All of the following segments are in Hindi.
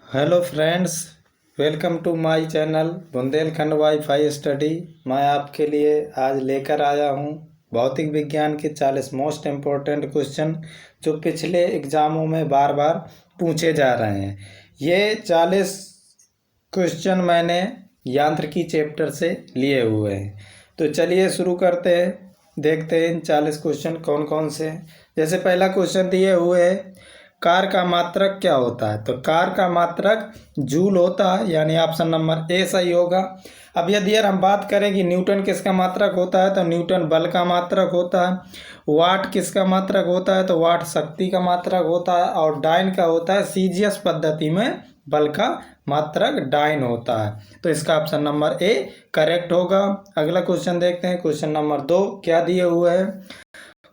Hello friends, welcome to my channel Bundelkhand wifi study. मैं आपके लिए आज लेकर आया हूँ भौतिक विज्ञान के 40 मोस्ट इम्पोर्टेंट क्वेश्चन जो पिछले एग्ज़ामों में बार बार पूछे जा रहे हैं। ये 40 क्वेश्चन मैंने यांत्रिकी चैप्टर से लिए हुए हैं। तो चलिए शुरू करते हैं, देखते हैं इन 40 क्वेश्चन कौन कौन से हैं। जैसे पहला क्वेश्चन दिए हुए है, कार का मात्रक क्या होता है? तो कार का मात्रक जूल होता है, यानी ऑप्शन नंबर ए सही होगा। अब यदि हम बात करें कि न्यूटन किसका मात्रक होता है, तो न्यूटन बल का मात्रक होता है। वाट किसका मात्रक होता है, तो वाट शक्ति का मात्रक होता है। और डाइन का होता है सीजीएस पद्धति में बल का मात्रक डाइन होता है। तो इसका ऑप्शन नंबर ए करेक्ट होगा। अगला क्वेश्चन देखते हैं, क्वेश्चन नंबर 2 क्या दिए हुए हैं।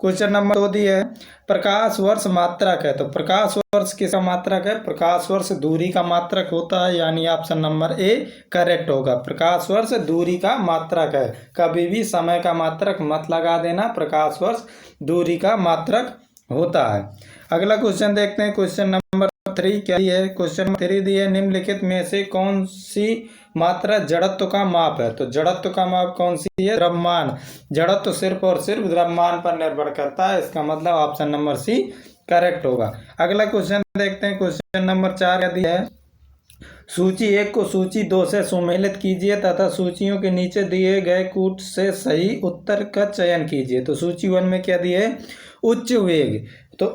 क्वेश्चन नंबर 2 दिए है, प्रकाश वर्ष मात्रक है। तो प्रकाश वर्ष किसका मात्रक है? प्रकाश वर्ष दूरी का मात्रक होता है, यानी ऑप्शन नंबर ए करेक्ट होगा। प्रकाश वर्ष दूरी का मात्रक है। कभी भी समय का मात्रक मत लगा देना, प्रकाश वर्ष दूरी का मात्रक होता है। अगला क्वेश्चन देखते हैं, क्वेश्चन नंबर 3 क्या है। क्वेश्चन नंबर 3 दिए, निम्नलिखित में से कौन सी मात्रा जड़त्व का माप है? तो जड़त्व का माप कौन सी है? द्रव्यमान। जड़त्व सिर्फ और सिर्फ द्रव्यमान पर निर्भर करता है, इसका मतलब ऑप्शन नंबर सी करेक्ट होगा। अगला क्वेश्चन देखते हैं, क्वेश्चन नंबर 4 क्या दिया है, सूची 1 को सूची 2 से सुमेलित कीजिए तथा सूचियों के नीचे दिए गए कूट से सही उत्तर का चयन कीजिए। तो सूची 1 में क्या दिए है? उच्च वेग। तो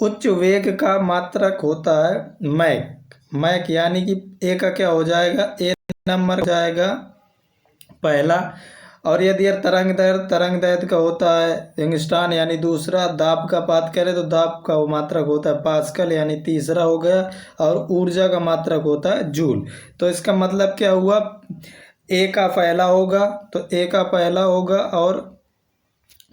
उच्च वेग का मात्रक होता है मैक, यानी कि ए का क्या हो जाएगा? ए नंबर हो जाएगा पहला। और यदि तरंग दैर्ध्य का होता है एंगस्ट्रॉन, यानी दूसरा। दाब का बात करें तो दाब का मात्रक होता है पास्कल, यानी तीसरा हो गया। और ऊर्जा का मात्रक होता है जूल। तो इसका मतलब क्या हुआ? ए का पहला होगा, तो ए का पहला होगा और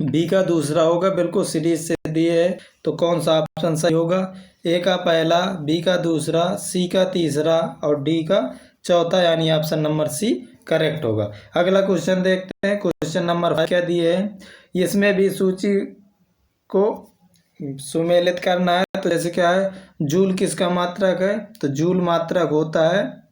बी का दूसरा होगा। बिल्कुल सीरीज से दिए है, तो कौन सा ऑप्शन सही होगा? ए का पहला, बी का दूसरा, सी का तीसरा और डी का चौथा, यानी ऑप्शन नंबर सी करेक्ट होगा। अगला क्वेश्चन देखते हैं, क्वेश्चन नंबर 5 क्या दिए है। इसमें भी सूची को सुमेलित करना है। तो जैसे क्या है, जूल किसका मात्रक है? तो जूल मात्रक होता है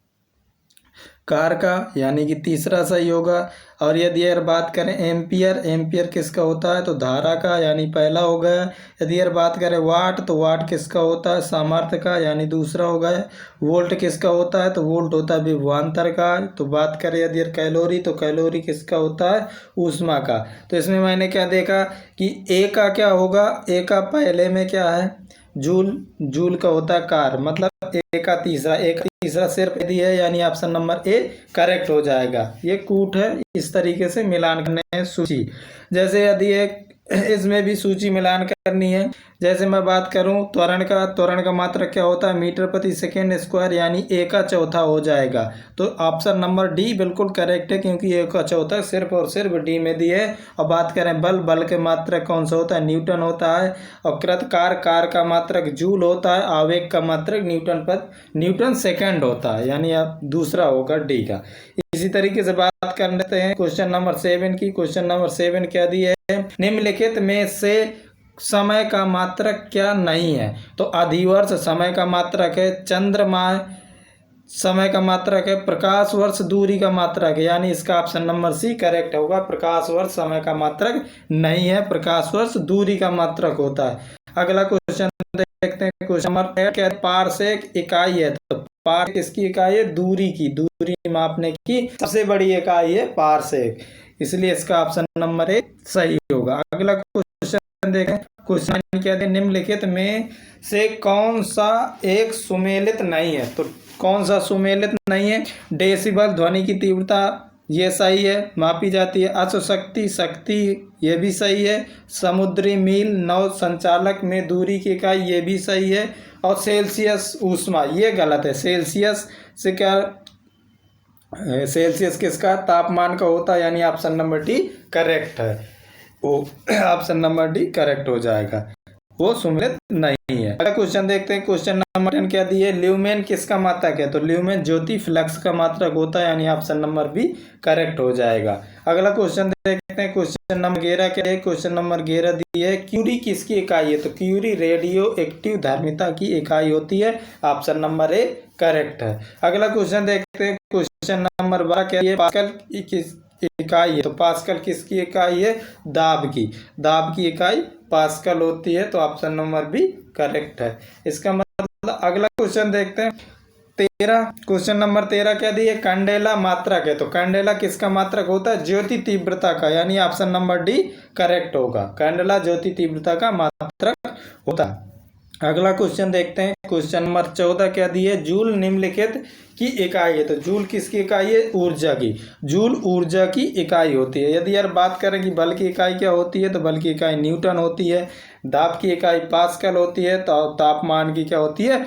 कार का, यानी कि तीसरा सही होगा। और यदि यार बात करें एम्पियर किसका होता है? तो धारा का, यानी पहला हो गया। यदि यार बात करें वाट, तो वाट किसका होता है? सामर्थ्य का, यानी दूसरा हो गया। वोल्ट किसका होता है? तो वोल्ट होता है विभवांतर का। तो बात करें यदि यार कैलोरी, तो कैलोरी किसका होता है? ऊष्मा का। तो इसमें मैंने क्या देखा कि ए का क्या होगा? ए का पहले में क्या है? जूल का होता है कार, मतलब एक का तीसरा सिर्फ यदि है, यानी ऑप्शन नंबर ए करेक्ट हो जाएगा। ये कूट है, इस तरीके से मिलान करने हैं सूची। जैसे यदि एक इसमें भी सूची मिलान करनी है। जैसे मैं बात करूं त्वरण का मात्रक क्या होता है? मीटर प्रति सेकेंड स्क्वायर, यानी ए का चौथा हो जाएगा। तो ऑप्शन नंबर डी बिल्कुल करेक्ट है, क्योंकि ए का चौथा सिर्फ और सिर्फ डी में दिए है। और बात करें बल के मात्रक कौन सा होता है? न्यूटन होता है। और कृतकार का मात्रक जूल होता है। आवेग का मात्रक न्यूटन सेकेंड होता है, यानी आप दूसरा होगा डी का। इसी तरीके से बात कर लेते हैं क्वेश्चन नंबर 7 की। क्वेश्चन नंबर 7 क्या दी है? निम्नलिखित में से समय का मात्रक क्या नहीं है? तो अधिवर्ष समय का मात्रक है। चंद्रमा समय का मात्रक है। प्रकाश वर्ष दूरी का मात्रक है, यानी इसका ऑप्शन नंबर सी करेक्ट होगा। प्रकाश वर्ष समय का मात्रक नहीं है, प्रकाश वर्ष दूरी का मात्रक होता है। अगला क्वेश्चन देखते हैं, क्वेश्चन नंबर 8 क्या है? पारसेक इकाई है। तो पार किसकी इकाई है? दूरी मापने की सबसे बड़ी इकाई है पारसेक, इसलिए इसका ऑप्शन नंबर 1 सही होगा। अगला क्वेश्चन देखें, क्वेश्चन क्या है? निम्नलिखित में से कौन सा एक सुमेलित नहीं है? तो कौन सा सुमेलित नहीं है? डेसिबल ध्वनि की तीव्रता, ये सही है, मापी जाती है। शक्ति ये भी सही है। समुद्री मील नौ संचालक में दूरी की इकाई, ये भी सही है। और सेल्सियस ऊष्मा, ये गलत है। सेल्सियस से क्या? सेल्सियस किसका तापमान का होता है, यानी ऑप्शन नंबर डी करेक्ट है। वो ऑप्शन नंबर डी करेक्ट हो जाएगा, वो सुमेलित नहीं है। अगला क्वेश्चन देखते हैं, क्वेश्चन नंबर 10 क्या दिए? ल्यूमेन किसका मात्रक है? तो ल्यूमेन ज्योति फ्लक्स का मात्रक होता है, यानी ऑप्शन नंबर बी करेक्ट हो जाएगा। अगला क्वेश्चन देखते देखते हैं क्वेश्चन नंबर 11 क्या है। क्वेश्चन नंबर 11 दी है क्यूरी किसकी इकाई है, तो क्यूरी रेडियो एक्टिव धर्मिता की इकाई होती है। ऑप्शन नंबर ए करेक्ट है। अगला क्वेश्चन देखते हैं। क्वेश्चन नंबर 12 क्या है, पास्कल किस इकाई है, तो पास्कल किसकी इकाई है, दाब की इकाई पास्कल होती है। तो ऑप्शन नंबर बी करेक्ट है इसका मतलब। अगला क्वेश्चन देखते हैं 13। क्वेश्चन नंबर 13 क्या दी है, कैंडेला मात्रक है, तो कैंडेला किसका मात्रक होता है, ज्योति तीव्रता का, यानी ऑप्शन नंबर डी करेक्ट होगा। कैंडेला ज्योति तीव्रता का मात्रक होता है। अगला क्वेश्चन देखते हैं। क्वेश्चन नंबर 14 क्या दी है, जूल निम्नलिखित की इकाई है, तो जूल किसकी इकाई है, ऊर्जा की। जूल ऊर्जा की इकाई होती है। यदि यार बात करें कि बल की इकाई क्या होती है, तो बल की इकाई न्यूटन होती है। दाब की इकाई पास्कल होती है। तो तापमान की क्या होती है,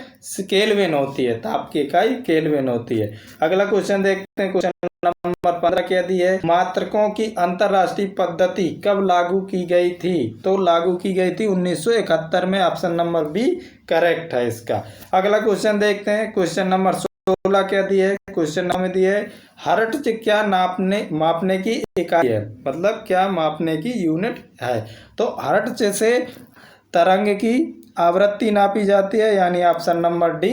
केल्विन होती है। ताप की इकाई केल्विन होती है। अगला क्वेश्चन देखते हैं। क्वेश्चन नंबर 15 क्या दी है, मात्रकों की अंतरराष्ट्रीय पद्धति कब लागू की गई थी, तो लागू की गई थी 1971 में। ऑप्शन नंबर बी करेक्ट है इसका। अगला क्वेश्चन देखते हैं। क्वेश्चन नंबर 16 क्या दी है। क्वेश्चन नंबर दी है हर्ट्ज क्या मापने की इकाई है, मतलब क्या मापने की यूनिट है, तो हर्ट्ज से तरंग की आवृत्ति नापी जाती है, यानी ऑप्शन नंबर डी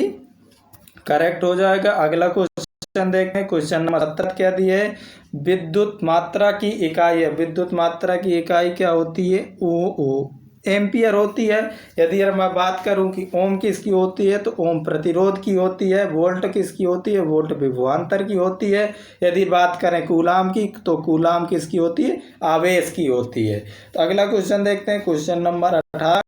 करेक्ट हो जाएगा। अगला क्वेश्चन देखें। क्वेश्चन नंबर 17 क्या दी है, विद्युत मात्रा की इकाई है। विद्युत मात्रा की इकाई क्या होती है, ओ एम्पियर होती है। यदि यार मैं बात करूं कि ओम किसकी होती है, तो ओम प्रतिरोध की होती है। वोल्ट किसकी होती है, वोल्ट विभवांतर की होती है। यदि बात करें कूलाम की, तो कूलाम किसकी होती है, आवेश की होती है। तो अगला क्वेश्चन देखते हैं। Question number 18।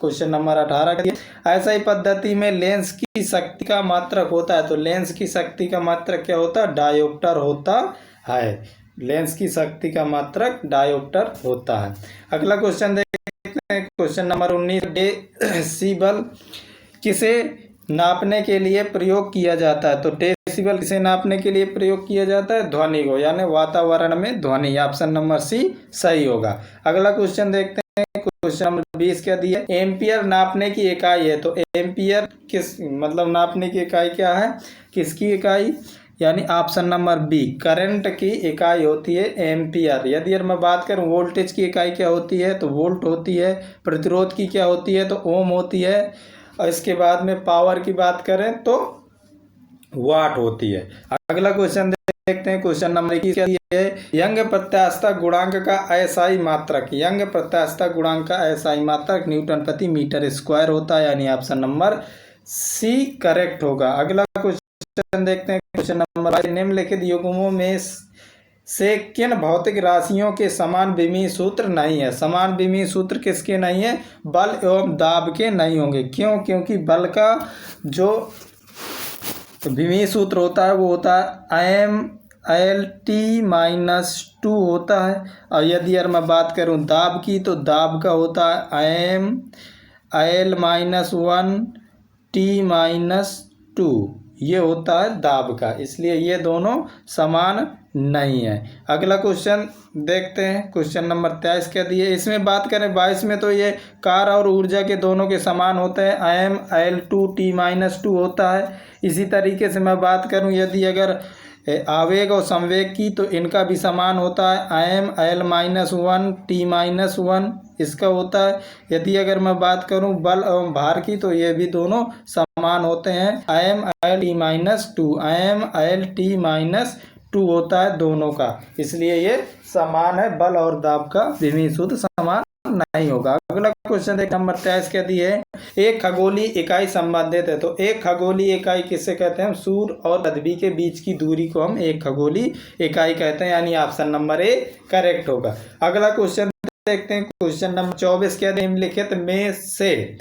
क्वेश्चन नंबर 18 ऐसा ही पद्धति में लेंस की शक्ति का मात्रक होता है, तो लेंस की शक्ति का मात्रक क्या होता है, डायोप्टर होता है। लेंस की शक्ति का मात्रक डायोप्टर होता है। अगला क्वेश्चन देखते हैं। क्वेश्चन नंबर 19 डेसिबल किसे नापने के लिए प्रयोग किया जाता है, तो डेसिबल किसे नापने के लिए प्रयोग किया जाता है, ध्वनि को, यानी वातावरण में ध्वनि। ऑप्शन नंबर सी सही होगा। अगला क्वेश्चन देखते हैं। क्वेश्चन नंबर 20 क्या दिया, एम्पियर नापने की इकाई है, तो एम्पियर किस मतलब नापने की इकाई क्या है, किसकी इकाई, यानी ऑप्शन नंबर बी करंट की इकाई होती है एम्पियर। यदि मैं बात करूं वोल्टेज की इकाई क्या होती है, तो वोल्ट होती है। प्रतिरोध की क्या होती है, तो ओम होती है। और इसके बाद में पावर की बात करें तो वाट होती है। अगला क्वेश्चन देखते हैं। क्वेश्चन नंबर 21 क्या है, यंग प्रत्यास्थता गुणांक का एसआई मात्रक। यंग प्रत्यास्थता गुणांक का एसआई मात्रक न्यूटन प्रति मीटर स्क्वायर होता है, यानी ऑप्शन नंबर सी करेक्ट होगा। अगला क्वेश्चन देखते हैं। क्वेश्चन नंबर निम्नलिखित युग्मों में से किन भौतिक राशियों के समान विमीय सूत्र नहीं है। समान विमीय सूत्र किसके नहीं है, बल एवं दाब के नहीं होंगे। क्यों, क्योंकि बल का जो विमीय सूत्र होता है वो होता है Mlt-2 होता है। और यदि यार मैं बात करूं दाब की, तो दाब का होता है Ml-1T-2, ये होता है दाब का, इसलिए ये दोनों समान नहीं है। अगला क्वेश्चन देखते हैं। क्वेश्चन नंबर 23 क्या दिए, इसमें बात करें 22 में, तो ये कार और ऊर्जा के दोनों के समान होते हैं, Ml2T-2 होता है। इसी तरीके से मैं बात करूं यदि अगर आवेग और संवेग की, तो इनका भी समान होता है, Ml-1T-1 इसका होता है। यदि अगर मैं बात करूं बल एवं भार की, तो ये भी दोनों समान होते हैं, Ml-2 होता है दोनों का, इसलिए ये समान है। बल और दाब का विमीय सूत्र समान नहीं होगा। अगला क्वेश्चन देख नंबर 23 क्या दी है, एक खगोलीय इकाई संबंधित है, तो एक खगोलीय इकाई किसे कहते हैं, सूर्य और पृथ्वी के बीच की दूरी को हम एक खगोलीय इकाई कहते हैं, यानी ऑप्शन नंबर ए करेक्ट होगा। अगला क्वेश्चन देखते हैं। क्वेश्चन नंबर 24 क्या निम्नलिखित में से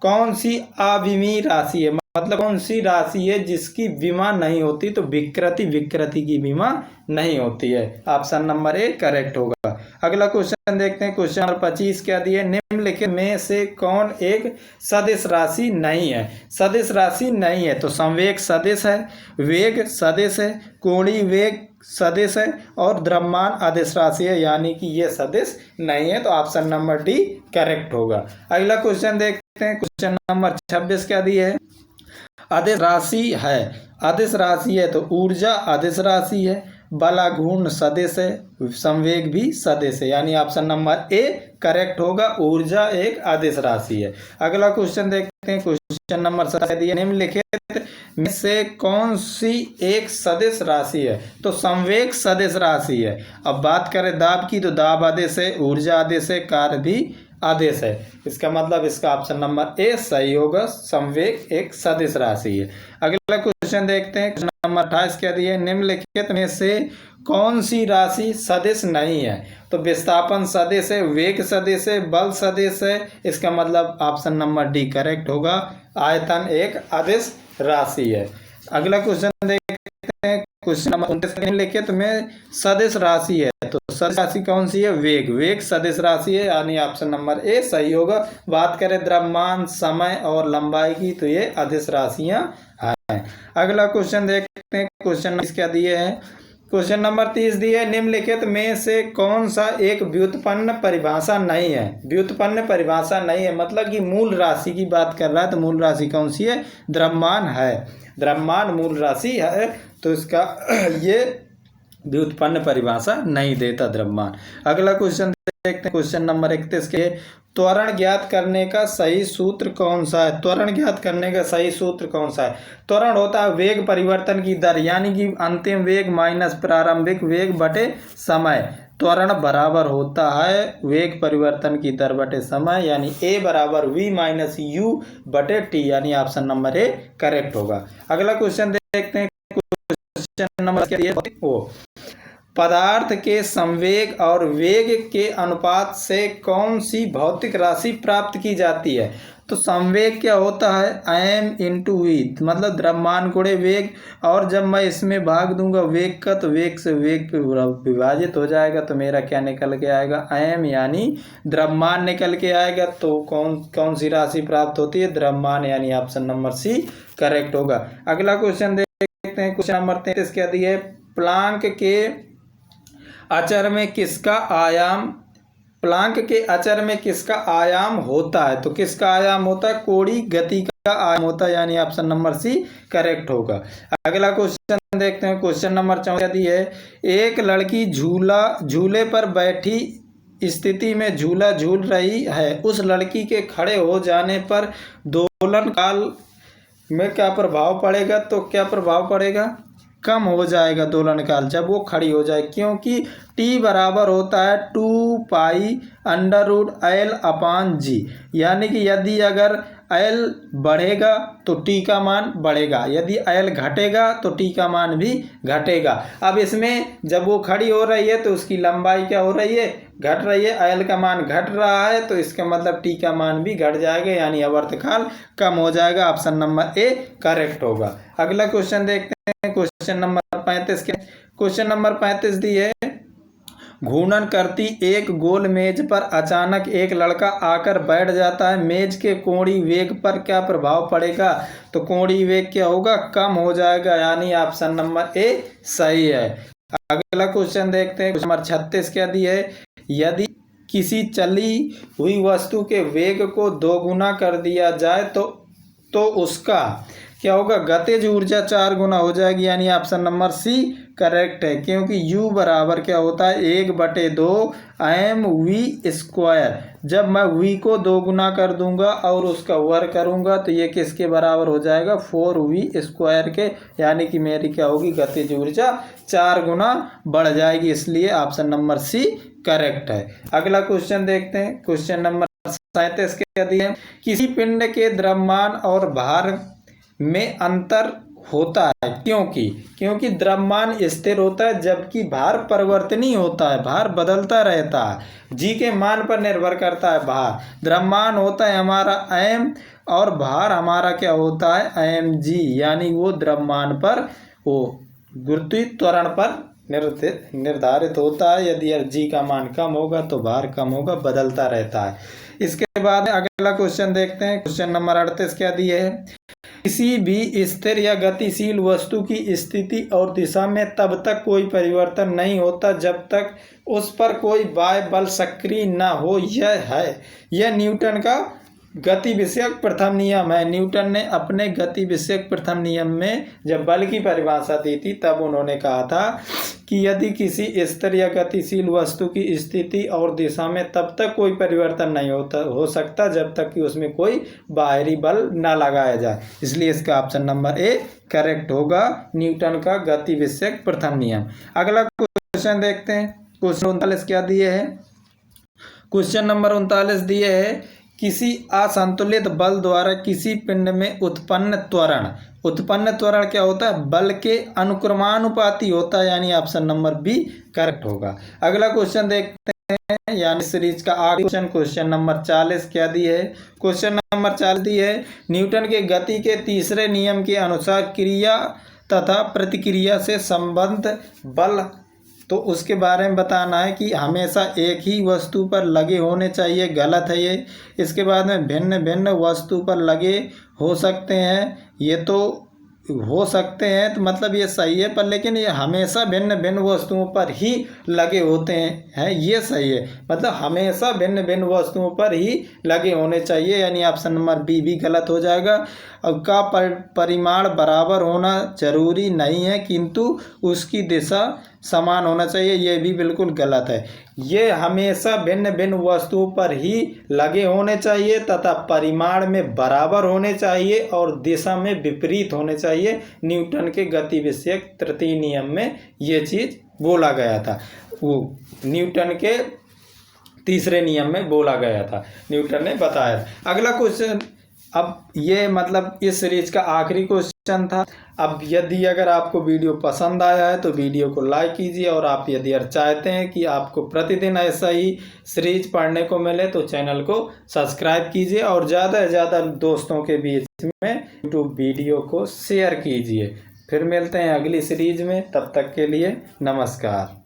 कौन सी अविमीय राशि है, मतलब कौन सी राशि है जिसकी विमा नहीं होती, तो विकृति की विमा नहीं होती है। ऑप्शन नंबर ए करेक्ट होगा। अगला क्वेश्चन देखते हैं। क्वेश्चन नंबर 25 क्या दिए, निम्नलिखित में से कौन एक सदिश राशि नहीं है। सदिश राशि नहीं है, तो संवेग सदिश है, वेग सदिश है, कोणीय वेग सदिश है, और द्रव्यमान अदिश राशि है, यानी कि ये सदिश नहीं है, तो ऑप्शन नंबर डी करेक्ट होगा। अगला क्वेश्चन देखते हैं। क्वेश्चन नंबर 26 क्या दिए है, अदिश राशि है। अदिश राशि है, तो ऊर्जा अदिश राशि है, बलाघूर्ण सदिश है, संवेग भी सदिश है, यानी ऑप्शन नंबर ए करेक्ट होगा। ऊर्जा एक अदिश राशि है। अगला क्वेश्चन देखते हैं। क्वेश्चन नंबर 7 दिया, निम्नलिखित में से कौन सी एक सदिश राशि है? तो संवेग सदिश राशि है। अब बात करें दाब की, तो दाब आदेश है, ऊर्जा आदेश है, कार्य भी आदेश है। इसका मतलब इसका ऑप्शन नंबर ए सही होगा। संवेग एक सदिश राशि है। अगला क्वेश्चन देखते हैं। क्वेश्चन नंबर 28 क्या दिया, निम्नलिखित में से कौन सी राशि सदिश नहीं है? तो विस्थापन सदिश है, वेग सदिश है, बल सदिश है। इसका मतलब ऑप्शन नंबर डी करेक्ट होगा। आयतन एक अदिश राशि है। अगला क्वेश्चन देखते हैं। क्वेश्चन नंबर 29 निम्नलिखित में सदिश राशि है, तो सदिश राशि कौन सी है? वेग। वेग सदिश राशि है, यानी ऑप्शन नंबर ए सही होगा। बात करें द्रव्यमान, समय और लंबाई की, तो ये अदिश राशियां हैं। अगला क्वेश्चन देखते हैं। क्वेश्चन नंबर क्या दिए हैं? क्वेश्चन नंबर 30 दिए है, निम्नलिखित में से कौन सा एक व्युत्पन्न परिभाषा नहीं है? व्युत्पन्न परिभाषा नहीं है मतलब कि मूल राशि की बात कर रहा है, तो मूल राशि कौन सी है? द्रव्यमान है। द्रव्यमान मूल राशि है, तो इसका ये व्युत्पन्न परिभाषा नहीं देता द्रव्यमान। अगला क्वेश्चन देखते हैं। क्वेश्चन नंबर 31 के, त्वरण ज्ञात करने का सही सूत्र कौन सा है? त्वरण ज्ञात करने का सही सूत्र कौन सा है? त्वरण होता है वेग परिवर्तन की दर, यानी कि अंतिम वेग माइनस प्रारंभिक वेग बटे समय। त्वरण बराबर होता है वेग परिवर्तन की दर बटे समय, यानी ए बराबर वी माइनस यू बटे टी, यानी ऑप्शन नंबर ए करेक्ट होगा। अगला क्वेश्चन देखते हैं। क्वेश्चन नंबर क्या है? पदार्थ के संवेग और वेग के अनुपात से कौन सी भौतिक राशि प्राप्त की जाती है? तो संवेग क्या होता है? m इंटू वी, मतलब द्रव्यमान गुणे वेग, और जब मैं इसमें भाग दूंगा वेग का, तो वेग से वेग पे विभाजित हो जाएगा, तो मेरा क्या निकल के आएगा? m, यानी द्रव्यमान निकल के आएगा। तो कौन सी राशि प्राप्त होती है? द्रव्यमान, यानी ऑप्शन नंबर सी करेक्ट होगा। अगला क्वेश्चन देखते हैं। क्वेश्चन नंबर 33 क्या दिया है? प्लांक के अचर में किसका आयाम, प्लांक के अचर में किसका आयाम होता है? तो किसका आयाम होता है? कोणीय गति का आयाम होता है, यानी ऑप्शन नंबर सी करेक्ट होगा। अगला क्वेश्चन देखते हैं। क्वेश्चन नंबर 14 है, एक लड़की झूले पर बैठी स्थिति में झूला झूल रही है, उस लड़की के खड़े हो जाने पर दोलन काल में क्या प्रभाव पड़ेगा? तो क्या प्रभाव पड़ेगा? कम हो जाएगा दोलन काल जब वो खड़ी हो जाए, क्योंकि टी बराबर होता है 2 पाई अंडर रूट एल अपान जी, यानी कि यदि अगर एल बढ़ेगा तो टी का मान बढ़ेगा, यदि एल घटेगा तो टी का मान भी घटेगा। अब इसमें जब वो खड़ी हो रही है तो उसकी लंबाई क्या हो रही है? घट रही है, एल का मान घट रहा है, तो इसका मतलब टी का मान भी घट जाएगा, यानी आवर्तकाल कम हो जाएगा। ऑप्शन नंबर ए करेक्ट होगा। अगला क्वेश्चन देखते हैं। क्वेश्चन नंबर 35 के, क्वेश्चन नंबर 35 दी है, घूर्णन करती एक गोल मेज पर अचानक एक लड़का आकर बैठ जाता है, मेज के कोणीय वेग पर क्या प्रभाव पड़ेगा? तो कोणीय वेग क्या होगा? कम हो जाएगा, यानी ऑप्शन नंबर ए सही है। अगला क्वेश्चन देखते हैं। क्वेश्चन नंबर 36 क्या दी है, यदि किसी चली हुई वस्तु के वेग को दोगुना कर दिया जाए तो उसका क्या होगा? गतिज ऊर्जा 4 गुना हो जाएगी, यानी ऑप्शन नंबर सी करेक्ट है, क्योंकि u बराबर क्या होता है? 1/2 एम वी स्क्वायर। जब मैं v को 2 गुना कर दूंगा और उसका वर्ग करूंगा तो ये किसके बराबर हो जाएगा? 4v स्क्वायर के, यानी कि मेरी क्या होगी? गतिज ऊर्जा 4 गुना बढ़ जाएगी, इसलिए ऑप्शन नंबर सी करेक्ट है। अगला क्वेश्चन देखते हैं। क्वेश्चन नंबर 37 क्या दिए हैं, किसी पिंड के द्रव्यमान और भार में अंतर होता है, क्योंकि द्रव्यमान स्थिर होता है जबकि भार परिवर्तनीय होता है, भार बदलता रहता है, जी के मान पर निर्भर करता है भार। द्रव्यमान होता है हमारा m और भार हमारा क्या होता है? mg, यानी वो द्रव्यमान पर, वो गुरुत्वीय त्वरण पर निर्धारित होता है। यदि जी का मान कम होगा तो भार कम होगा, बदलता रहता है। इसके बाद अगला क्वेश्चन देखते हैं। क्वेश्चन नंबर 38 क्या दिए है, किसी भी स्थिर या गतिशील वस्तु की स्थिति और दिशा में तब तक कोई परिवर्तन नहीं होता जब तक उस पर कोई बाह्य बल सक्रिय न हो। यह न्यूटन का गति विषयक प्रथम नियम है। न्यूटन ने अपने गति विषयक प्रथम नियम में जब बल की परिभाषा दी थी तब उन्होंने कहा था कि यदि किसी स्थिर या गतिशील वस्तु की स्थिति और दिशा में तब तक कोई परिवर्तन नहीं हो सकता जब तक कि उसमें कोई बाहरी बल न लगाया जाए। इसलिए इसका ऑप्शन नंबर ए करेक्ट होगा, न्यूटन का गति विषयक प्रथम नियम। अगला क्वेश्चन देखते हैं। क्वेश्चन 39 क्या दिए है? क्वेश्चन नंबर 39 दिए है, किसी असंतुलित बल द्वारा किसी पिंड में उत्पन्न त्वरण क्या होता है? बल के अनुक्रमानुपाती होता है, यानी ऑप्शन नंबर बी करेक्ट होगा। अगला क्वेश्चन देखते हैं, यानी सीरीज का आखिरी क्वेश्चन, क्वेश्चन नंबर 40 क्या दिए है? क्वेश्चन नंबर 40 दिए है, न्यूटन के गति के तीसरे नियम के अनुसार क्रिया तथा प्रतिक्रिया से संबद्ध बल, तो उसके बारे में बताना है कि हमेशा एक ही वस्तु पर लगे होने चाहिए, गलत है ये। इसके बाद में भिन्न भिन्न वस्तु पर लगे हो सकते हैं, ये तो हो सकते हैं, तो मतलब ये सही है, पर लेकिन ये हमेशा भिन्न भिन्न वस्तुओं पर ही लगे होते हैं, ये सही है। मतलब हमेशा भिन्न भिन्न वस्तुओं पर ही लगे होने चाहिए, यानी ऑप्शन नंबर बी भी गलत हो जाएगा। अब का परिमाण बराबर होना जरूरी नहीं है, किंतु उसकी दिशा समान होना चाहिए, ये भी बिल्कुल गलत है। ये हमेशा भिन्न भिन्न वस्तुओं पर ही लगे होने चाहिए तथा परिमाण में बराबर होने चाहिए और दिशा में विपरीत होने चाहिए। न्यूटन के गति विषयक तृतीय नियम में ये चीज़ बोला गया था, वो न्यूटन के तीसरे नियम में बोला गया था, न्यूटन ने बताया। अगला क्वेश्चन, अब ये मतलब इस सीरीज का आखिरी क्वेश्चन था। अब यदि अगर आपको वीडियो पसंद आया है तो वीडियो को लाइक कीजिए, और आप यदि चाहते हैं कि आपको प्रतिदिन ऐसा ही सीरीज पढ़ने को मिले तो चैनल को सब्सक्राइब कीजिए और ज़्यादा से ज़्यादा दोस्तों के बीच में यूट्यूब वीडियो को शेयर कीजिए। फिर मिलते हैं अगली सीरीज में, तब तक के लिए नमस्कार।